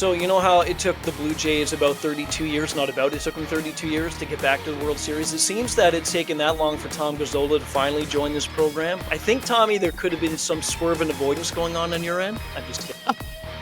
So you know how it took the Blue Jays about 32 years, it took them 32 years to get back to the World Series. It seems that it's taken that long for Tom Gazzola to finally join this program. I think, Tommy, there could have been some swerve and avoidance going on your end. I'm just kidding.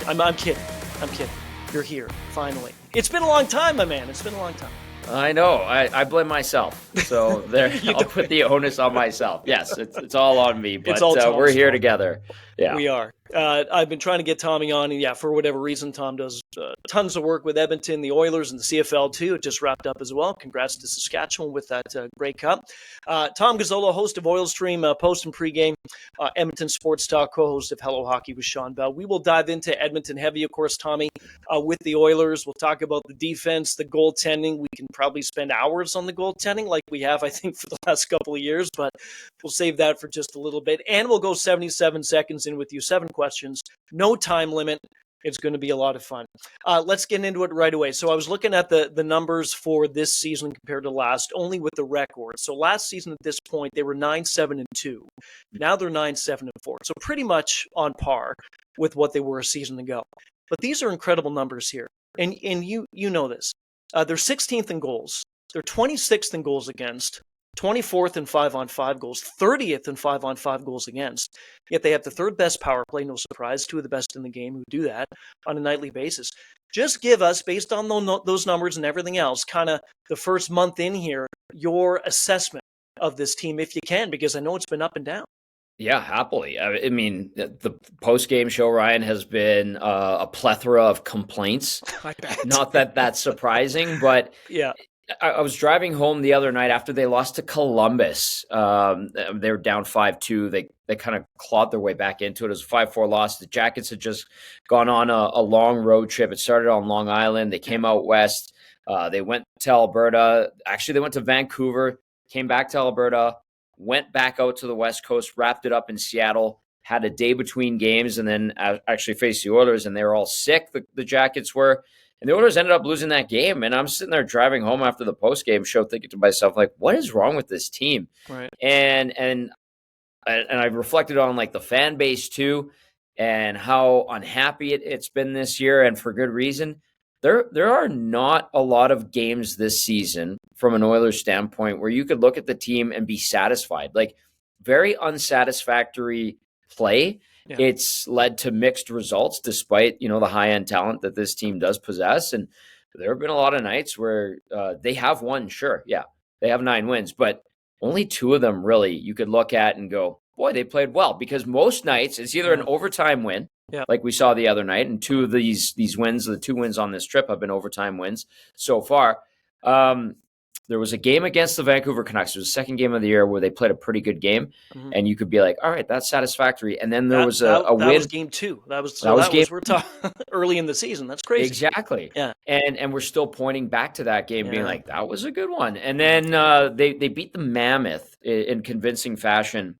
I'm kidding. I'm kidding. You're here, finally. It's been a long time, my man. It's been a long time. I know. I blame myself. So there, I'll put the onus on myself. Yes, it's all on me, but we're here together. Yeah, we are. I've been trying to get Tommy on, and for whatever reason, Tom does tons of work with Edmonton, the Oilers, and the CFL too. It just wrapped up as well. Congrats to Saskatchewan with that Grey Cup. Tom Gazzola, host of Oil Stream post and pregame, Edmonton Sports Talk, co-host of Hello Hockey with Sean Bell. We will dive into Edmonton heavy, of course, Tommy, with the Oilers. We'll talk about the defense, the goaltending. We can probably spend hours on the goaltending like we have, I think, for the last couple of years, but we'll save that for just a little bit. And we'll go 77 seconds in with you, 7 questions, no time limit. It's going to be a lot of fun. Let's get into it right away. So I was looking at the numbers for this season compared to last, only with the record. So last season at this point, they were 9-7-2. Now they're 9-7-4. So pretty much on par with what they were a season ago. But these are incredible numbers here. And you know this. They're 16th in goals. They're 26th in goals against. 24th in 5-on-5 goals, 30th in 5-on-5 goals against. Yet they have the 3rd best power play, no surprise, 2 of the best in the game who do that on a nightly basis. Just give us, based on those numbers and everything else, kind of the first month in here, your assessment of this team, if you can, because I know it's been up and down. Yeah, happily. I mean, the post-game show, Ryan, has been a plethora of complaints. I bet. Not that that's surprising, but yeah. I was driving home the other night after they lost to Columbus. They were down 5-2. They kind of clawed their way back into it. It was a 5-4 loss. The Jackets had just gone on a long road trip. It started on Long Island. They came out west. They went to Alberta. Actually, they went to Vancouver, came back to Alberta, went back out to the West Coast, wrapped it up in Seattle, had a day between games, and then actually faced the Oilers, and they were all sick, the Jackets were. And the Oilers ended up losing that game. And I'm sitting there driving home after the post-game show thinking to myself, like, what is wrong with this team? Right. And I reflected on, like, the fan base, too, and how unhappy it's been this year, and for good reason. There are not a lot of games this season from an Oilers standpoint where you could look at the team and be satisfied. Like, very unsatisfactory play. Yeah. It's led to mixed results despite, the high-end talent that this team does possess. And there have been a lot of nights where they have won, sure. Yeah, they have 9 wins, but only 2 of them really you could look at and go, boy, they played well. Because most nights it's either an overtime win, like we saw the other night, and 2 of these wins, the 2 wins on this trip have been overtime wins so far. There was a game against the Vancouver Canucks. It was the 2nd game of the year where they played a pretty good game, and you could be like, all right, that's satisfactory. And then there was a win. That was game 2. That was we're talking early in the season. That's crazy. Exactly. Yeah. And we're still pointing back to that game, being like, that was a good one. And then they beat the Mammoth in convincing fashion.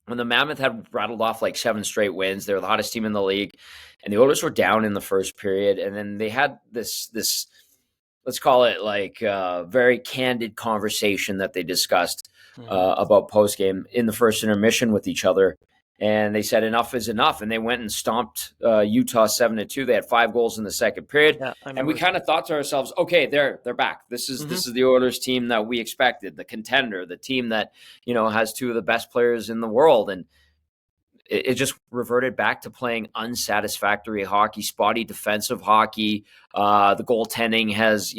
When the Mammoth had rattled off like 7 straight wins, they were the hottest team in the league, and the Oilers were down in the first period. And then they had this let's call it like a very candid conversation that they discussed about postgame in the first intermission with each other. And they said enough is enough. And they went and stomped Utah 7-2. They had 5 goals in the second period. Yeah, and we kind of thought to ourselves, okay, they're back. This is the Oilers team that we expected, the contender, the team that, has 2 of the best players in the world. And it just reverted back to playing unsatisfactory hockey, spotty defensive hockey. The goaltending has,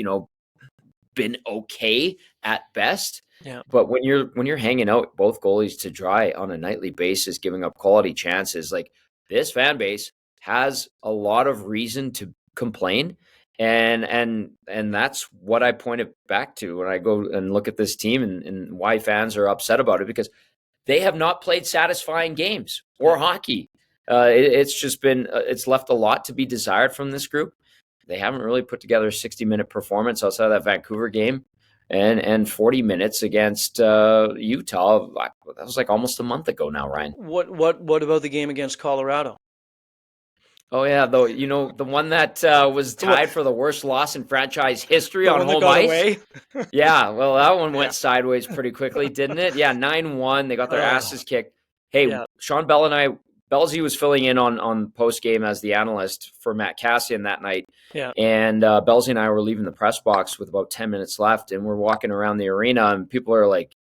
been okay at best. Yeah. But when you're hanging out both goalies to dry on a nightly basis, giving up quality chances, like this fan base has a lot of reason to complain. And that's what I pointed back to when I go and look at this team and why fans are upset about it, because they have not played satisfying games or hockey. It's just been, it's left a lot to be desired from this group. They haven't really put together a 60-minute performance outside of that Vancouver game and 40 minutes against Utah. That was like almost a month ago now, Ryan. What about the game against Colorado? Oh, yeah, though, the one that was tied for the worst loss in franchise history on home ice. Yeah, well, that one went sideways pretty quickly, didn't it? Yeah, 9-1. They got their asses kicked. Hey, Sean Bell and I Belsey was filling in on post game as the analyst for Matt Cassian that night. Yeah. And Belsey and I were leaving the press box with about 10 minutes left, and we're walking around the arena, and people are like,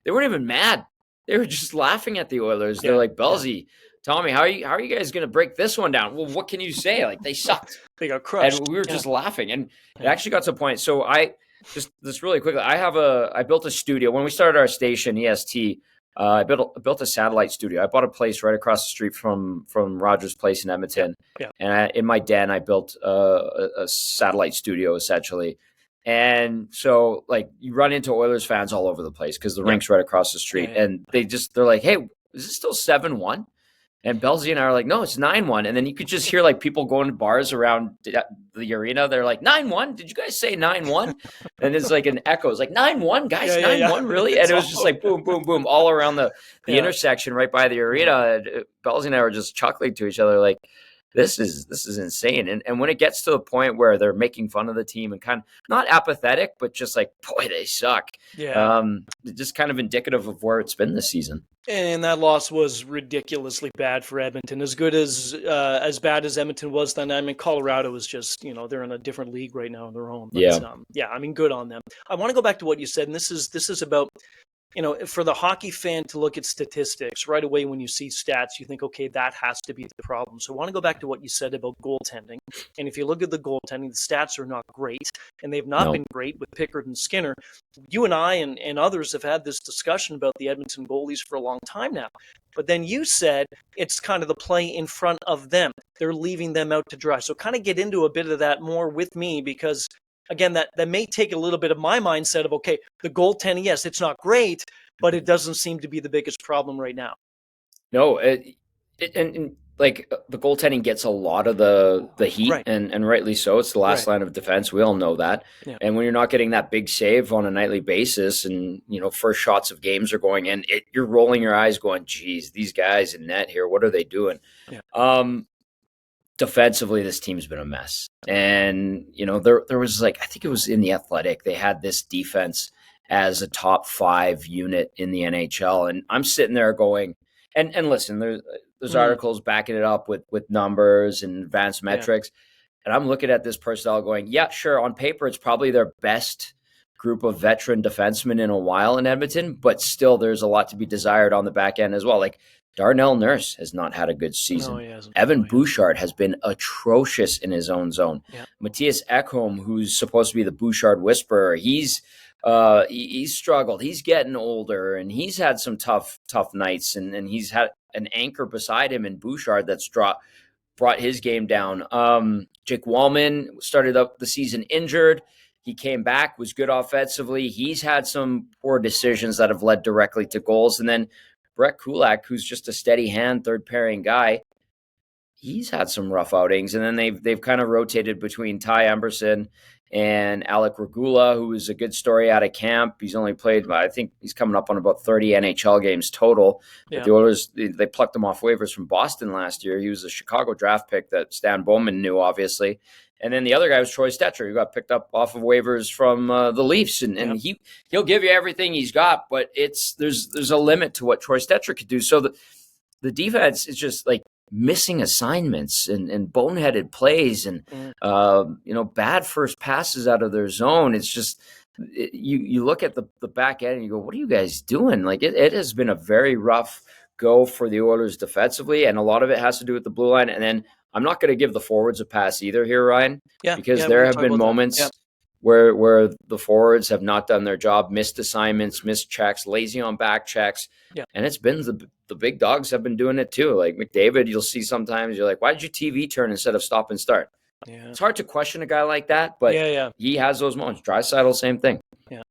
they weren't even mad. They were just laughing at the Oilers. They're like, Belsey, Tommy, how are you guys going to break this one down? Well, what can you say? Like, they sucked. They got crushed. And we were just laughing. And it actually got to a point. So I just really quickly, I built a studio. When we started our station, EST, I built a satellite studio. I bought a place right across the street from Rogers Place in Edmonton. Yeah. And in my den, I built a satellite studio, essentially. And so, like, you run into Oilers fans all over the place because the rink's right across the street. And they're like, hey, is it still 7-1? And Belsey and I are like, no, it's 9-1. And then you could just hear like people going to bars around the arena. They're like, 9-1? Did you guys say 9-1? And it's like an echo. It's like 9-1, guys, 9-1, really? And it was just like boom, boom, boom, all around the intersection right by the arena. And Belsey and I were just chuckling to each other like, this is insane. And when it gets to the point where they're making fun of the team and kind of not apathetic, but just like, boy, they suck. Yeah. Just kind of indicative of where it's been this season. And that loss was ridiculously bad for Edmonton. As good as bad as Edmonton was then, I mean, Colorado is just, they're in a different league right now on their own. But, I mean, good on them. I want to go back to what you said, and this is about, for the hockey fan to look at statistics right away when you see stats, you think, okay, that has to be the problem. So I want to go back to what you said about goaltending. And if you look at the goaltending, the stats are not great, and they've not been great with Pickard and Skinner. You and I and others have had this discussion about the Edmonton goalies for a long time now. But then you said it's kind of the play in front of them. They're leaving them out to dry. So kind of get into a bit of that more with me, because again, that may take a little bit of my mindset of, okay, the goaltending, yes, it's not great, but it doesn't seem to be the biggest problem right now. No, and like the goaltending gets a lot of the heat, and rightly so. It's the last line of defense. We all know that. Yeah. And when you're not getting that big save on a nightly basis, and first shots of games are going in, you're rolling your eyes, going, "Geez, these guys in net here, what are they doing?" Yeah. Defensively, this team's been a mess. And, there was I think it was in The Athletic, they had this defense as a top 5 unit in the NHL. And I'm sitting there going, and listen, there's articles backing it up with numbers and advanced metrics. And I'm looking at this personnel going, yeah, sure, on paper, it's probably their best group of veteran defensemen in a while in Edmonton, but still there's a lot to be desired on the back end as well. Like, Darnell Nurse has not had a good season. No, he hasn't. Evan Bouchard has been atrocious in his own zone. Yeah. Matthias Ekholm, who's supposed to be the Bouchard whisperer, he's struggled. He's getting older, and he's had some tough nights, and he's had an anchor beside him in Bouchard that's brought his game down. Jake Wallman started up the season injured. He came back, was good offensively. He's had some poor decisions that have led directly to goals. And then Brett Kulak, who's just a steady hand, third pairing guy, he's had some rough outings. And then they've kind of rotated between Ty Emberson and Alec Regula, who is a good story out of camp. He's only played, I think he's coming up on about 30 NHL games total. Yeah. But the Oilers, they plucked him off waivers from Boston last year. He was a Chicago draft pick that Stan Bowman knew, obviously. And then the other guy was Troy Stetcher, who got picked up off of waivers from the Leafs. And he'll give you everything he's got, but there's a limit to what Troy Stetcher could do. So the defense is just missing assignments and boneheaded plays and bad first passes out of their zone. It's just you look at the back end and you go, what are you guys doing? It has been a very rough go for the Oilers defensively, and a lot of it has to do with the blue line. And then I'm not going to give the forwards a pass either here, Ryan, because there have been moments where the forwards have not done their job, missed assignments, missed checks, lazy on back checks. Yeah. And it's been the big dogs have been doing it too. Like McDavid, you'll see sometimes you're like, why did your TV turn instead of stop and start? Yeah. It's hard to question a guy like that, but he has those moments. Draisaitl, same thing. Yeah.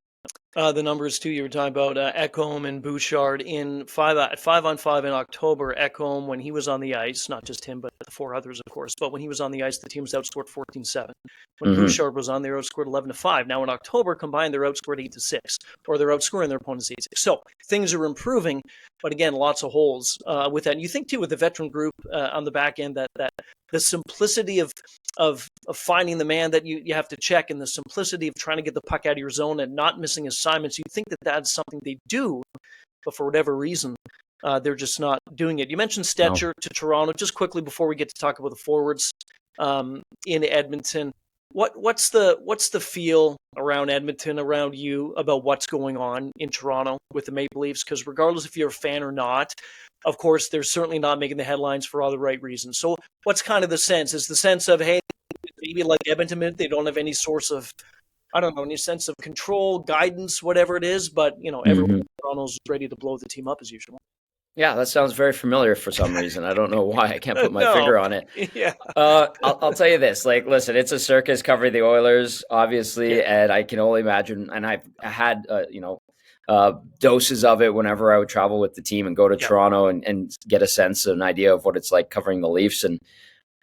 The numbers too, you were talking about Ekholm and Bouchard in 5-on-5 in October. Ekholm, when he was on the ice, not just him, but the 4 others, of course, but when he was on the ice, the team was outscored 14-7. When Bouchard was on, they were outscored 11-5. Now in October, combined, they're outscored 8-6, or they're outscoring their opponents 8-6. So things are improving, but again, lots of holes with that. And you think too, with the veteran group on the back end, that the simplicity of finding the man that you have to check, and the simplicity of trying to get the puck out of your zone and not missing assignments, you think that that's something they do, but for whatever reason, They're just not doing it. You mentioned No. Stetcher to Toronto. Just quickly before we get to talk about the forwards in Edmonton, what's the feel around Edmonton, around you, about what's going on in Toronto with the Maple Leafs? Because regardless if you're a fan or not, of course, they're certainly not making the headlines for all the right reasons. So what's kind of the sense? Is the sense of, hey, maybe like Edmonton, they don't have any source of, I don't know, any sense of control, guidance, whatever it is, but everyone in Toronto's ready to blow the team up as usual. Yeah, that sounds very familiar for some reason. I don't know why. I can't put my No. finger on it. Yeah. I'll tell you this. Like, listen, it's a circus covering the Oilers, obviously, and I can only imagine. And I've had, doses of it whenever I would travel with the team and go to Toronto and get a sense, an idea of what it's like covering the Leafs. And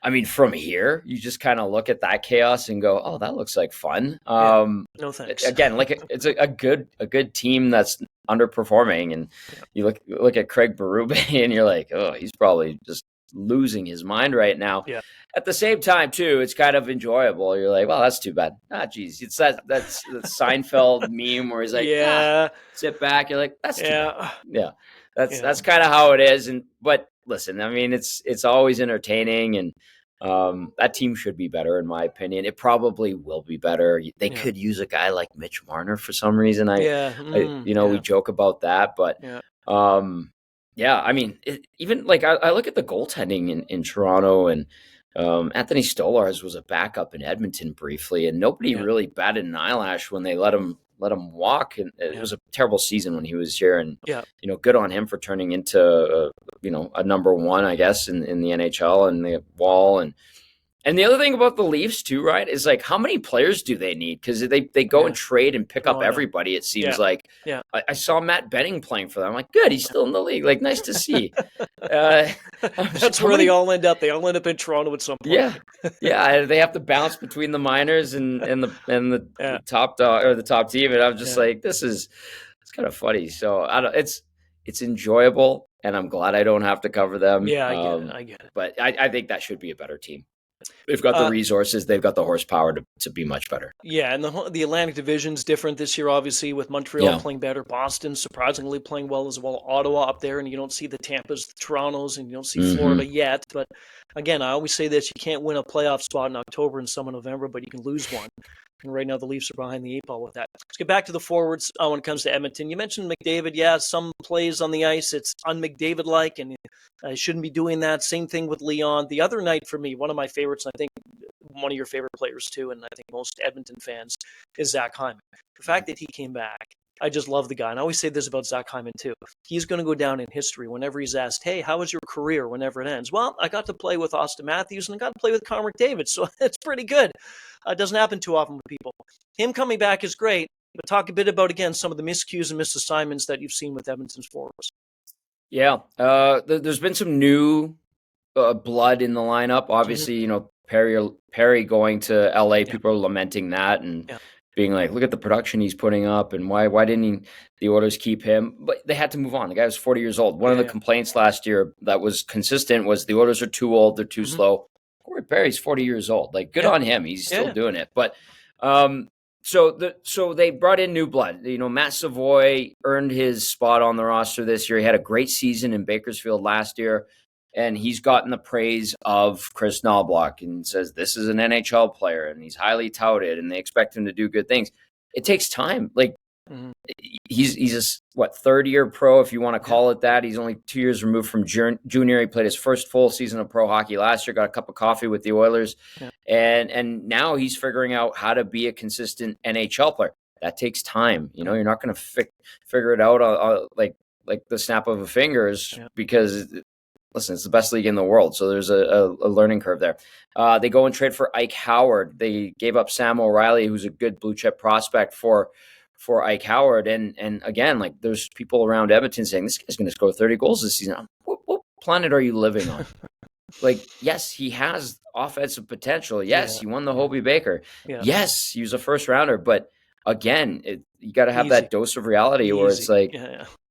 I mean, from here, you just kind of look at that chaos and go, "Oh, that looks like fun." No thanks. Again, like it's a good team that's underperforming, and you look at Craig Berube and you're like, "Oh, he's probably just losing his mind right now." Yeah. At the same time, too, it's kind of enjoyable. You're like, "Well, that's too bad." Geez, it's that's the Seinfeld meme where he's like, sit back. You're like, "That's too bad." Yeah, that's kind of how it is. But listen, I mean, it's always entertaining, and that team should be better, in my opinion. It probably will be better. They could use a guy like Mitch Marner for some reason. We joke about that, but I mean, even like I look at the goaltending in Toronto, and Anthony Stolarz was a backup in Edmonton briefly, and nobody really batted an eyelash when they let him walk. And it was a terrible season when he was here, and good on him for turning into a number one, I guess, in the NHL and the Wall. And the other thing about the Leafs too, right, is like, how many players do they need? Because they go and trade and pick up everybody, it seems like. Yeah. I saw Matt Benning playing for them. I'm like, good, he's still in the league. Like, nice to see. That's where they all end up. They all end up in Toronto at some point. Yeah. They have to bounce between the minors and the top dog or the top team. And I'm just like, it's kind of funny. So it's enjoyable, and I'm glad I don't have to cover them. Yeah, I get it. But I think that should be a better team. They've got the resources. They've got the horsepower to be much better. Yeah, and the Atlantic Division's different this year, obviously, with Montreal playing better. Boston surprisingly playing well as well. Ottawa up there, and you don't see the Tampas, the Torontos, and you don't see Florida yet. But again, I always say this: you can't win a playoff spot in October and some in November, but you can lose one. And right now, the Leafs are behind the eight ball with that. Let's get back to the forwards when it comes to Edmonton. You mentioned McDavid. Yeah, some plays on the ice, it's un-McDavid-like, and I shouldn't be doing that. Same thing with Leon. The other night for me, one of my favorites, and I think one of your favorite players too, and I think most Edmonton fans, is Zach Hyman. The fact that he came back, I just love the guy. And I always say this about Zach Hyman too. He's going to go down in history whenever he's asked, hey, how was your career whenever it ends? Well, I got to play with Austin Matthews, and I got to play with Connor McDavid, so it's pretty good. It doesn't happen too often with people. Him coming back is great, but talk a bit about, again, some of the miscues and misassignments that you've seen with Edmonton's forwards. Yeah, there's been some new blood in the lineup. Obviously, Perry going to LA, people are lamenting that and being like, look at the production he's putting up, and why didn't the Oilers keep him? But they had to move on. The guy was 40 years old. One of the complaints last year that was consistent was the Oilers are too old, they're too slow. Corey Perry's 40 years old. Like, good on him. He's still doing it. But so they brought in new blood. Matt Savoy earned his spot on the roster this year. He had a great season in Bakersfield last year, and he's gotten the praise of Chris Knoblauch and says this is an NHL player, and he's highly touted, and they expect him to do good things. It takes time. Like, he's a third-year pro, if you want to call it that. He's only 2 years removed from junior. He played his first full season of pro hockey last year, got a cup of coffee with the Oilers, and now he's figuring out how to be a consistent NHL player. That takes time. You're not going to figure it out like the snap of a fingers because, listen, it's the best league in the world, so there's a learning curve there. They go and trade for Ike Howard. They gave up Sam O'Reilly, who's a good blue-chip prospect, for Ike Howard. And again, like, there's people around Edmonton saying, this guy's going to score 30 goals this season. What planet are you living on? Like, yes, he has offensive potential. Yes, he won the Hobey Baker. Yeah. Yes, he was a first rounder. But again, you got to have that dose of reality where it's like,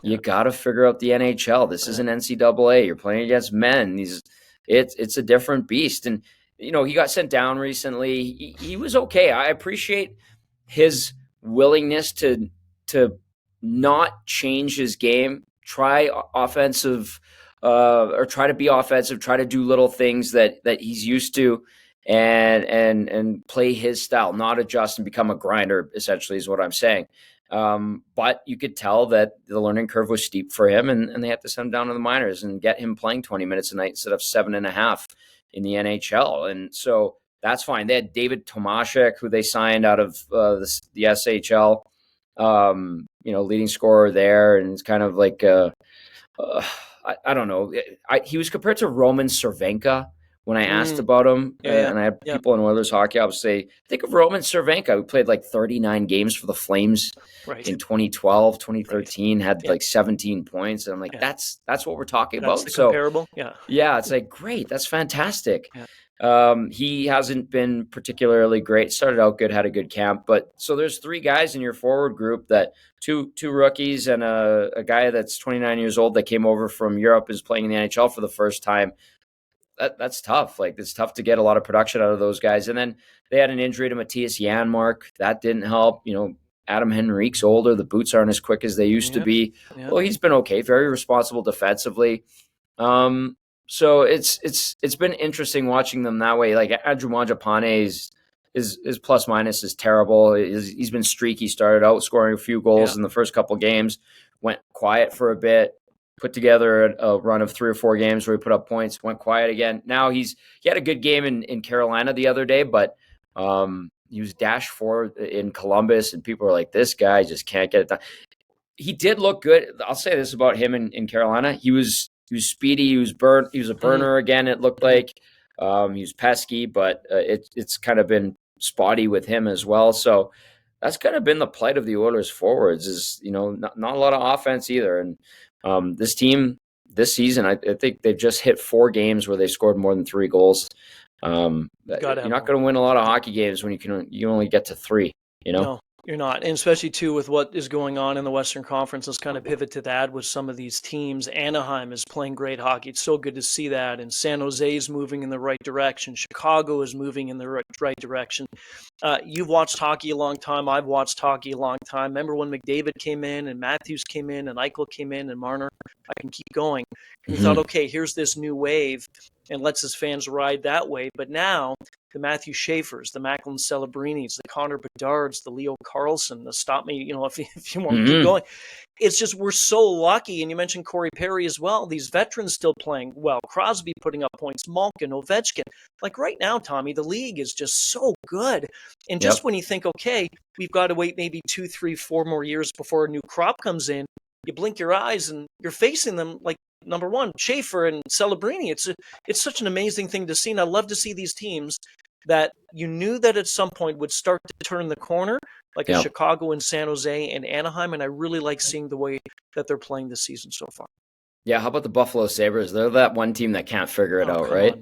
you got to figure out the NHL. This isn't NCAA. You're playing against men. It's a different beast. And, he got sent down recently. He was okay. I appreciate his willingness to not change his game try offensive or try to be offensive, try to do little things that he's used to, and play his style, not adjust and become a grinder, essentially is what I'm saying. But you could tell that the learning curve was steep for him, and they had to send him down to the minors and get him playing 20 minutes a night instead of 7.5 in the NHL. And so that's fine. They had David Tomashek, who they signed out of the SHL, leading scorer there. And it's kind of like, I don't know. He was compared to Roman Cervenka when I asked about him. And I had people in Oilers hockey, I would say, think of Roman Cervenka, who played like 39 games for the Flames in 2012, 2013, had like 17 points. And I'm like, that's what we're talking about. That's the comparable. Yeah, it's like, great. That's fantastic. He hasn't been particularly great. Started out good, had a good camp. But so there's 3 guys in your forward group, that two rookies and a guy that's 29 years old that came over from Europe, is playing in the NHL for the first time. That's tough. Like, it's tough to get a lot of production out of those guys. And then they had an injury to Matthias Janmark. That didn't help. Adam Henrique's older. The boots aren't as quick as they used to be. Well, he's been okay. Very responsible defensively. So it's been interesting watching them that way. Like, Andrew Mangiapane his plus minus is terrible. He's been streaky. Started out scoring a few goals in the first couple games, went quiet for a bit, put together a run of 3 or 4 games where he put up points, went quiet again. Now he had a good game in Carolina the other day, but he was -4 in Columbus, and people are like, this guy just can't get it done. He did look good. I'll say this about him in Carolina. He was speedy. He was a burner again, it looked like. He was pesky, but it's kind of been spotty with him as well. So that's kind of been the plight of the Oilers forwards, is, not a lot of offense either. And this team this season, I think they've just hit 4 games where they scored more than 3 goals. You're not going to win a lot of hockey games when you only get to 3, No, you're not. And especially, too, with what is going on in the Western Conference, let's kind of pivot to that with some of these teams. Anaheim is playing great hockey. It's so good to see that. And San Jose is moving in the right direction. Chicago is moving in the right direction. You've watched hockey a long time. I've watched hockey a long time. Remember when McDavid came in and Matthews came in and Eichel came in and Marner? I can keep going. And we thought, okay, here's this new wave, and lets his fans ride that way. But now the Matthew Schaefers, the Macklin Celebrinis, the Connor Bedards, the Leo Carlson, the stop me, if you want to keep going. It's just, we're so lucky. And you mentioned Corey Perry as well. These veterans still playing well. Crosby putting up points, Malkin, Ovechkin. Like right now, Tommy, the league is just so good. And just when you think, okay, we've got to wait maybe 2, 3, 4 more years before a new crop comes in, you blink your eyes and you're facing them like, number one, Schaefer and Celebrini. It's such an amazing thing to see. And I love to see these teams that you knew that at some point would start to turn the corner, like a Chicago and San Jose and Anaheim. And I really like seeing the way that they're playing this season so far. Yeah, how about the Buffalo Sabres? They're that one team that can't figure it out, right?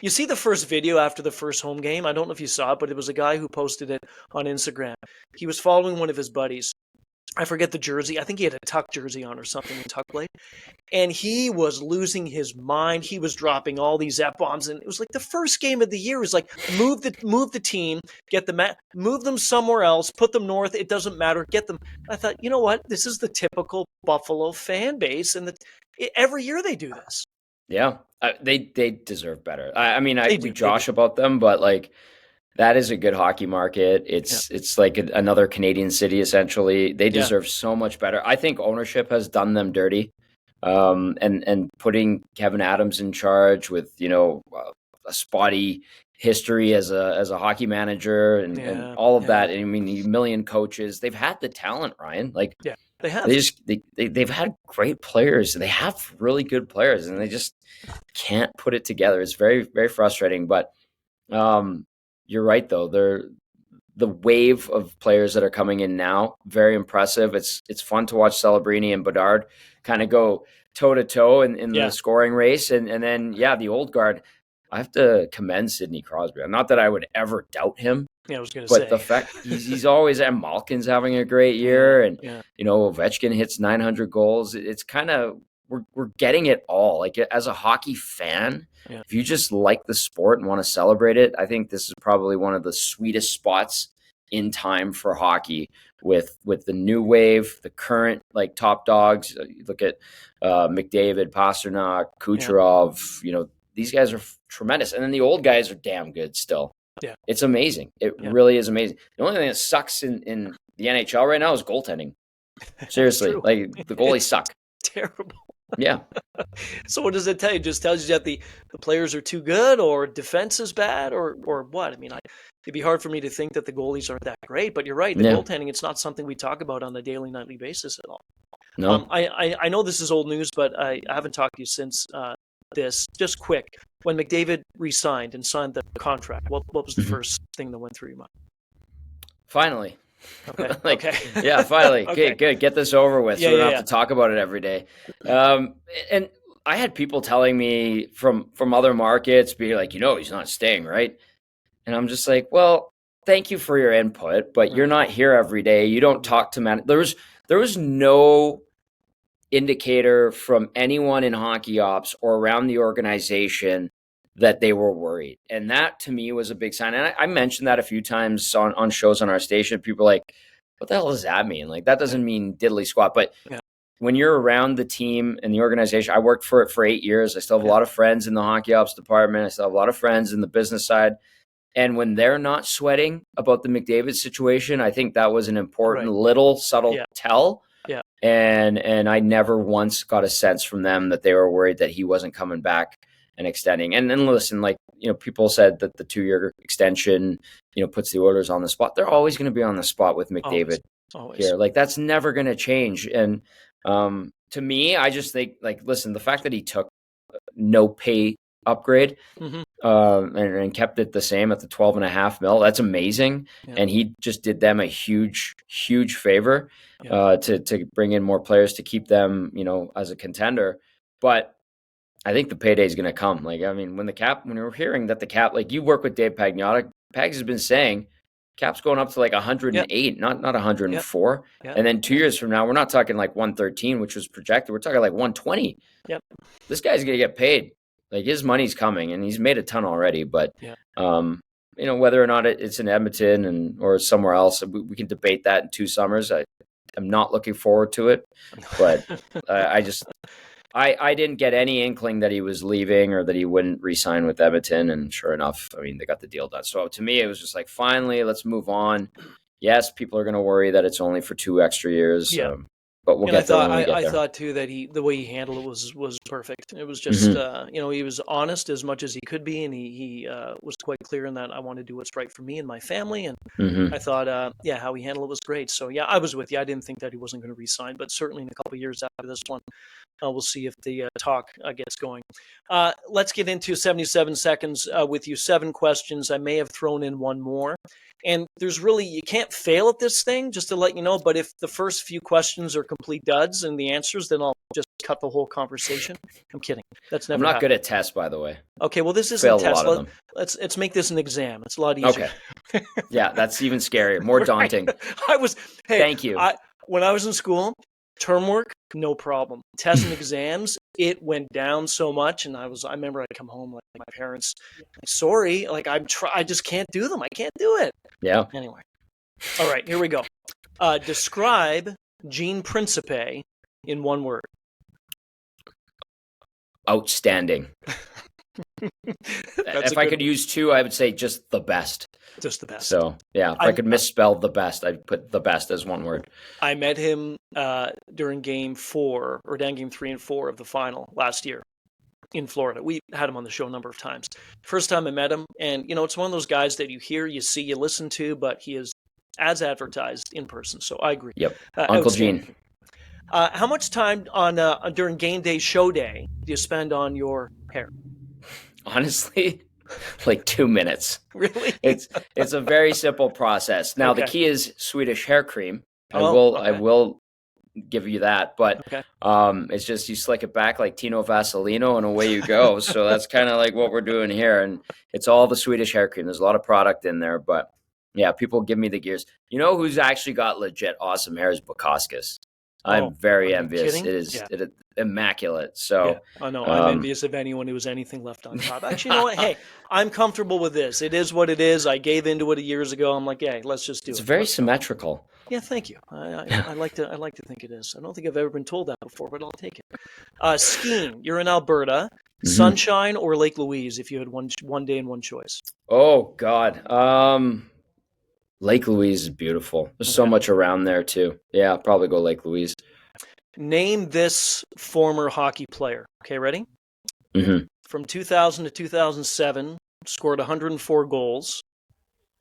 You see the first video after the first home game. I don't know if you saw it, but it was a guy who posted it on Instagram. He was following one of his buddies. I forget the jersey. I think he had a Tuck jersey on or something, a Tuck blade. And he was losing his mind. He was dropping all these F-bombs. And it was like the first game of the year. It was like, move the team, move them somewhere else, put them north. It doesn't matter. Get them. I thought, you know what? This is the typical Buffalo fan base. And every year they do this. Yeah, they deserve better. We josh about them, but like, that is a good hockey market. It's like another Canadian city, essentially. They deserve so much better. I think ownership has done them dirty. And putting Kevin Adams in charge with, a spotty history as a hockey manager and all of that. I mean, a million coaches. They've had the talent, Ryan. Like, they have. They've had great players. They have really good players, and they just can't put it together. It's very, very frustrating. But you're right, though. The wave of players that are coming in now, very impressive. It's fun to watch Celebrini and Bedard kind of go toe-to-toe in the scoring race. And then, the old guard, I have to commend Sidney Crosby. Not that I would ever doubt him. Yeah, I was going to say. But the fact he's always, and Malkin's having a great year. And, Ovechkin hits 900 goals. It's kind of, we're getting it all. Like, as a hockey fan, if you just like the sport and want to celebrate it, I think this is probably one of the sweetest spots in time for hockey with the new wave, the current like top dogs. You look at McDavid, Pasternak, Kucherov. You know, these guys are tremendous, and then the old guys are damn good still. Yeah, it's amazing. It really is amazing. The only thing that sucks in the NHL right now is goaltending. Seriously, like the goalies suck. Terrible. Yeah. So what does it tell you? Just tells you that the players are too good, or defense is bad, or what? I mean, it'd be hard for me to think that the goalies aren't that great. But you're right. The goaltending, it's not something we talk about on a daily, nightly basis at all. No. I know this is old news, but I haven't talked to you since this. Just quick, when McDavid re-signed and signed the contract, what was the first thing that went through your mind? Finally. Okay. Yeah, finally. Okay, good. Get this over with, so we don't have to talk about it every day. And I had people telling me from other markets, being like, he's not staying, right? And I'm just like, well, thank you for your input, but you're not here every day. You don't talk to man. There was no indicator from anyone in hockey ops or around the organization that they were worried. And that to me was a big sign. And I mentioned that a few times on shows on our station. People are like, what the hell does that mean? Like, that doesn't mean diddly squat. But when you're around the team and the organization, I worked for it for 8 years. I still have a lot of friends in the hockey ops department. I still have a lot of friends in the business side. And when they're not sweating about the McDavid situation, I think that was an important little subtle tell. Yeah. And I never once got a sense from them that they were worried that he wasn't coming back and extending. And then listen, like, people said that the 2-year extension, puts the Oilers on the spot. They're always going to be on the spot with McDavid here. Like, that's never going to change. And to me, I just think, like, listen, the fact that he took no pay upgrade and kept it the same at the $12.5 million, that's amazing. And he just did them a huge, huge favor to bring in more players to keep them, as a contender. But I think the payday is going to come. Like, I mean, when you're hearing that the cap, like, you work with Dave Pagnotta, Pags has been saying cap's going up to like 108, not 104. And then 2 years from now, we're not talking like 113, which was projected. We're talking like 120. This guy's going to get paid. Like, his money's coming, and he's made a ton already. But, whether or not it's in Edmonton or somewhere else, we can debate that in 2 summers. I'm not looking forward to it, but I didn't get any inkling that he was leaving or that he wouldn't re-sign with Edmonton. And sure enough, I mean, they got the deal done. So to me, it was just like, finally, let's move on. Yes, people are going to worry that it's only for 2 extra years. But we'll get there when we get there. I thought too that the way he handled it was perfect. It was just he was honest as much as he could be, and he was quite clear in that I want to do what's right for me and my family. And I thought how he handled it was great. So I was with you. I didn't think that he wasn't going to re-sign, but certainly in a couple of years after this one, we'll see if the talk gets going. Let's get into 77 seconds with you. 7 questions. I may have thrown in one more. And you can't fail at this thing, just to let you know. But if the first few questions are complete duds and the answers, then I'll just cut the whole conversation. I'm kidding. That's never. I'm not good at tests, by the way. Okay, well, this isn't a test. Let's make this an exam. It's a lot easier. Okay. Yeah, that's even scarier, more daunting. Thank you. When I was in school, term work, no problem. Tests and exams, it went down so much, and I remember I'd come home like my parents, like, sorry, like I just can't do them. I can't do it. Yeah. Anyway, all right, here we go. Describe Gene Principe in one word. Outstanding. If I could use 2, I would say just the best. Just the best. So, yeah, if I could misspell the best, I'd put the best as one word. I met him during game 4, or down game 3 and 4 of the final last year in Florida. We had him on the show a number of times. First time I met him, and, it's one of those guys that you hear, you see, you listen to, but he is as advertised in person. So I agree. Yep. Uncle Gene. How much time on during game day, show day, do you spend on your hair? Honestly, like 2 minutes. Really? It's a very simple process. Now, the key is Swedish hair cream. I will give you that, but it's just you slick it back like Tino Vaselino and away you go. So that's kind of like what we're doing here, and it's all the Swedish hair cream. There's a lot of product in there, but yeah, people give me the gears. You know who's actually got legit awesome hair is Bukauskas. I'm very envious. Kidding? It is immaculate. So I know. I'm envious of anyone who was anything left on top. Actually, you know what? Hey, I'm comfortable with this. It is what it is. I gave into it years ago. I'm like, hey, let's just do it. It's very symmetrical. Yeah, thank you. I like to think it is. I don't think I've ever been told that before, but I'll take it. Skiing. You're in Alberta. Sunshine or Lake Louise if you had one day and one choice? Oh God. Lake Louise is beautiful. There's so much around there too. Yeah, I'll probably go Lake Louise. Name this former hockey player. Okay, ready? From 2000 to 2007, scored 104 goals,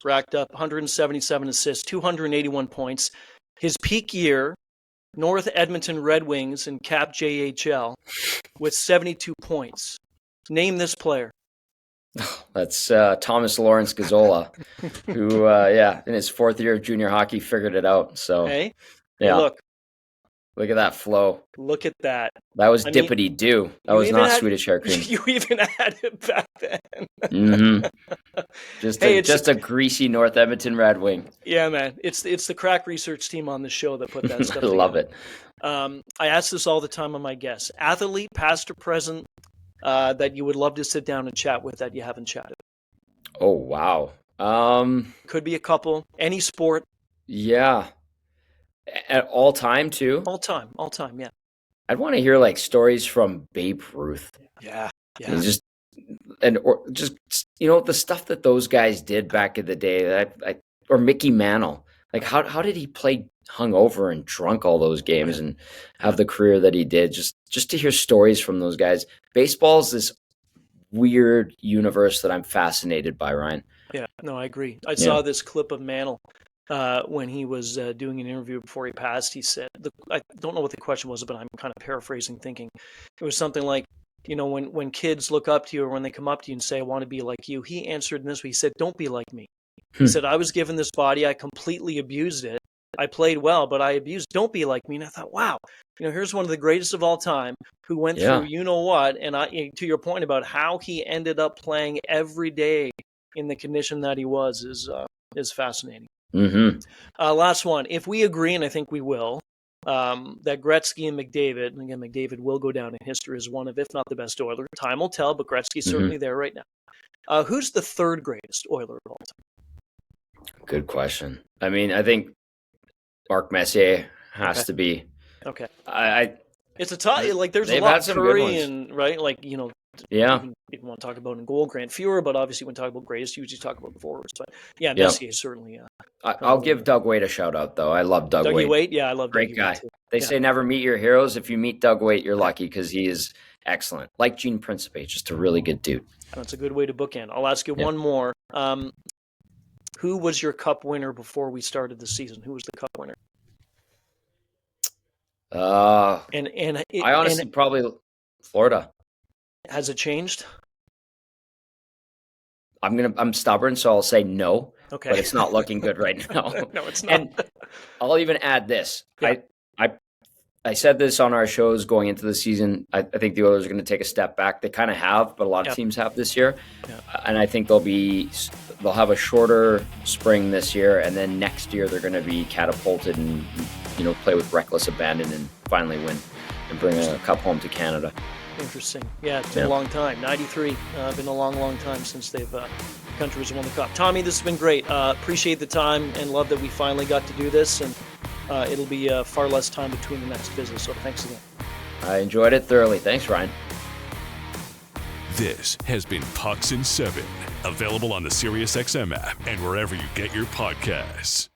racked up 177 assists, 281 points. His peak year, North Edmonton Red Wings in Cap JHL with 72 points. Name this player. That's Thomas Lawrence Gazzola, who, in his 4th year of junior hockey, figured it out. So, hey, yeah. Hey, look at that flow. Look at that. That was dippity doo. That was not Swedish hair cream. You even had it back then. Just a greasy North Edmonton Red Wing. Yeah, man. It's the crack research team on the show that put that stuff I love it. I ask this all the time on my guests. Athlete, past or present, that you would love to sit down and chat with that you haven't chatted. Oh, wow. Could be a couple. Any sport. Yeah. At all time, too? All time, yeah. I'd want to hear, like, stories from Babe Ruth. Yeah. Just the stuff that those guys did back in the day, or Mickey Mantle. Like, how did he play hungover and drunk all those games and have the career that he did? Just to hear stories from those guys. Baseball's this weird universe that I'm fascinated by, Ryan. Yeah, no, I agree. I saw this clip of Mantle when he was doing an interview before he passed. He said, I don't know what the question was, but I'm kind of paraphrasing, thinking it was something like, when kids look up to you or when they come up to you and say, I want to be like you, he answered in this way. He said, don't be like me. He said, I was given this body. I completely abused it. I played well, but I abused. Don't be like me. And I thought, wow, here's one of the greatest of all time who went through what. And to your point about how he ended up playing every day in the condition that he was is fascinating. Last one. If we agree, and I think we will, that Gretzky and McDavid, and again, McDavid will go down in history as one of, if not the best Oiler. Time will tell, but Gretzky's certainly there right now. Who's the third greatest Oiler of all time? Good question. I mean, I think Mark Messier has to be. Okay. It's a tough. Like, there's a lot of Curry and right, like people want to talk about in goal, Grant Fuhrer, but obviously when talking about greatest, you usually talk about the forwards. But Messier is certainly. I'll give Doug Waite a shout out though. I love Doug Waite. Yeah, I love great guy. Too. They say never meet your heroes. If you meet Doug Waite, you're lucky because he is excellent. Like Gene Principe, just a really good dude. That's a good way to bookend. I'll ask you one more. Who was your cup winner before we started the season? Who was the cup winner? I honestly probably Florida. Has it changed? I'm stubborn, so I'll say no. Okay. But it's not looking good right now. No, it's not. And I'll even add this. Yeah. I said this on our shows going into the season. I think the Oilers are going to take a step back. They kind of have, but a lot of teams have this year. Yeah. And I think they'll have a shorter spring this year, and then next year they're going to be catapulted and play with reckless abandon and finally win and bring a cup home to Canada. Interesting. Yeah, it's been a long time. 93. Been a long, long time since country has won the cup. Tommy, this has been great. Appreciate the time and love that we finally got to do this. And it'll be far less time between the next visit. So thanks again. I enjoyed it thoroughly. Thanks, Ryan. This has been Pucks in 7, available on the SiriusXM app and wherever you get your podcasts.